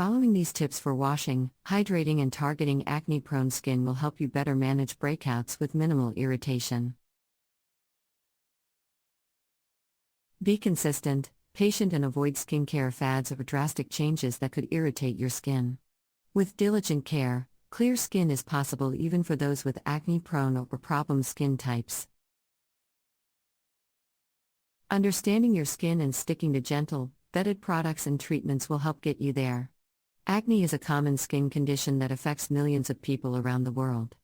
Following these tips for washing, hydrating, and targeting acne-prone skin will help you better manage breakouts with minimal irritation. Be consistent, patient, and avoid skincare fads or drastic changes that could irritate your skin. With diligent care, clear skin is possible even for those with acne-prone or problem skin types. Understanding your skin and sticking to gentle, vetted products and treatments will help get you there. Acne is a common skin condition that affects millions of people around the world.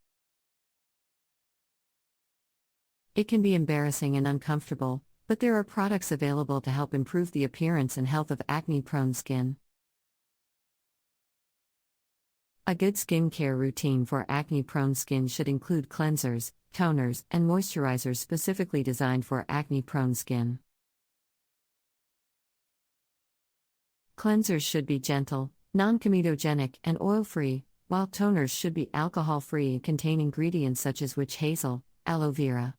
It can be embarrassing and uncomfortable, but there are products available to help improve the appearance and health of acne-prone skin. A good skincare routine for acne-prone skin should include cleansers, toners, and moisturizers specifically designed for acne-prone skin. Cleansers should be gentle, non-comedogenic, and oil-free, while toners should be alcohol-free and contain ingredients such as witch hazel, aloe vera,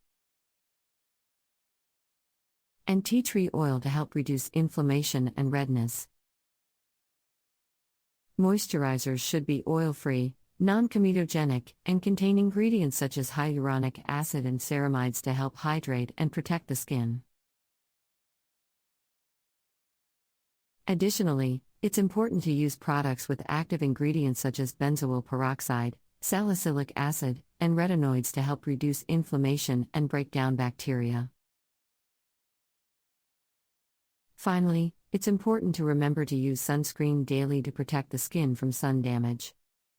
and tea tree oil to help reduce inflammation and redness. Moisturizers should be oil-free, non-comedogenic, and contain ingredients such as hyaluronic acid and ceramides to help hydrate and protect the skin. Additionally, it's important to use products with active ingredients such as benzoyl peroxide, salicylic acid, and retinoids to help reduce inflammation and break down bacteria. Finally, it's important to remember to use sunscreen daily to protect the skin from sun damage.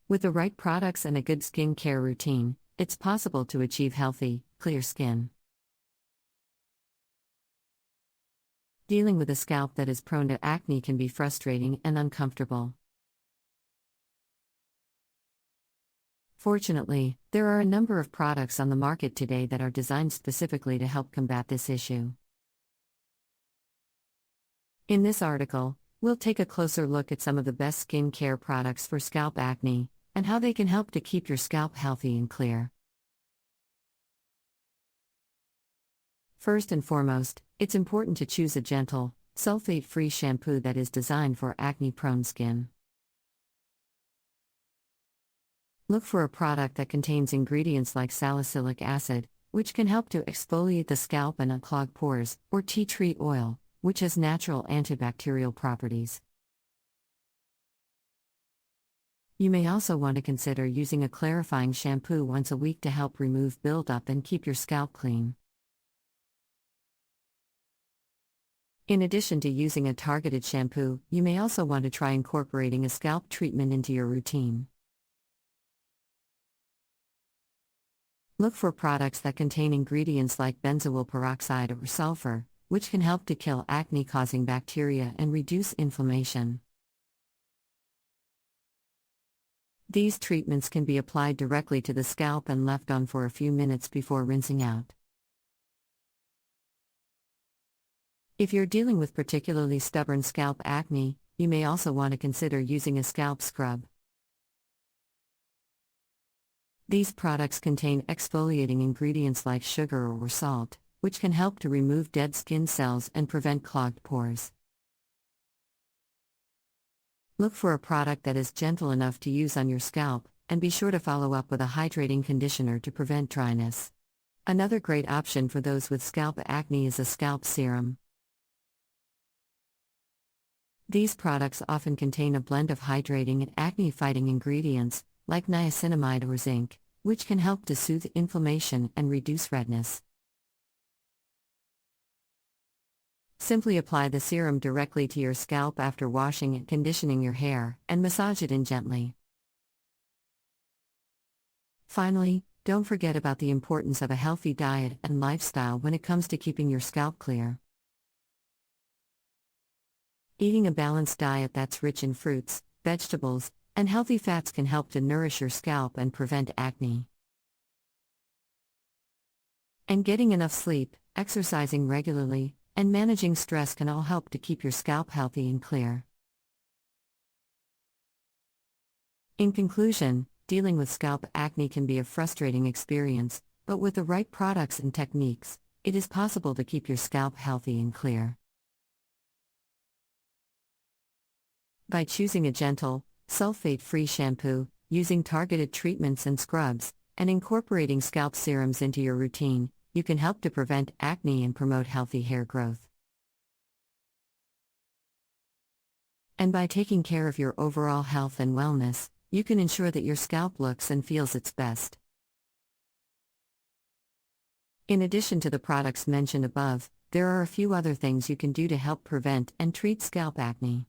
With the right products and a good skincare routine, it's possible to achieve healthy, clear skin. Dealing with a scalp that is prone to acne can be frustrating and uncomfortable. Fortunately, there are a number of products on the market today that are designed specifically to help combat this issue. In this article, we'll take a closer look at some of the best skincare products for scalp acne, and how they can help to keep your scalp healthy and clear. First and foremost, it's important to choose a gentle, sulfate-free shampoo that is designed for acne-prone skin. Look for a product that contains ingredients like salicylic acid, which can help to exfoliate the scalp and unclog pores, or tea tree oil, which has natural antibacterial properties. You may also want to consider using a clarifying shampoo once a week to help remove buildup and keep your scalp clean. In addition to using a targeted shampoo, you may also want to try incorporating a scalp treatment into your routine. Look for products that contain ingredients like benzoyl peroxide or sulfur, which can help to kill acne-causing bacteria and reduce inflammation. These treatments can be applied directly to the scalp and left on for a few minutes before rinsing out. If you're dealing with particularly stubborn scalp acne, you may also want to consider using a scalp scrub. These products contain exfoliating ingredients like sugar or salt, which can help to remove dead skin cells and prevent clogged pores. Look for a product that is gentle enough to use on your scalp, and be sure to follow up with a hydrating conditioner to prevent dryness. Another great option for those with scalp acne is a scalp serum. These products often contain a blend of hydrating and acne-fighting ingredients, like niacinamide or zinc, which can help to soothe inflammation and reduce redness. Simply apply the serum directly to your scalp after washing and conditioning your hair, and massage it in gently. Finally, don't forget about the importance of a healthy diet and lifestyle when it comes to keeping your scalp clear. Eating a balanced diet that's rich in fruits, vegetables, and healthy fats can help to nourish your scalp and prevent acne. And getting enough sleep, exercising regularly, and managing stress can all help to keep your scalp healthy and clear. In conclusion, dealing with scalp acne can be a frustrating experience, but with the right products and techniques, it is possible to keep your scalp healthy and clear. By choosing a gentle, sulfate-free shampoo, using targeted treatments and scrubs, and incorporating scalp serums into your routine, you can help to prevent acne and promote healthy hair growth. And by taking care of your overall health and wellness, you can ensure that your scalp looks and feels its best. In addition to the products mentioned above, there are a few other things you can do to help prevent and treat scalp acne.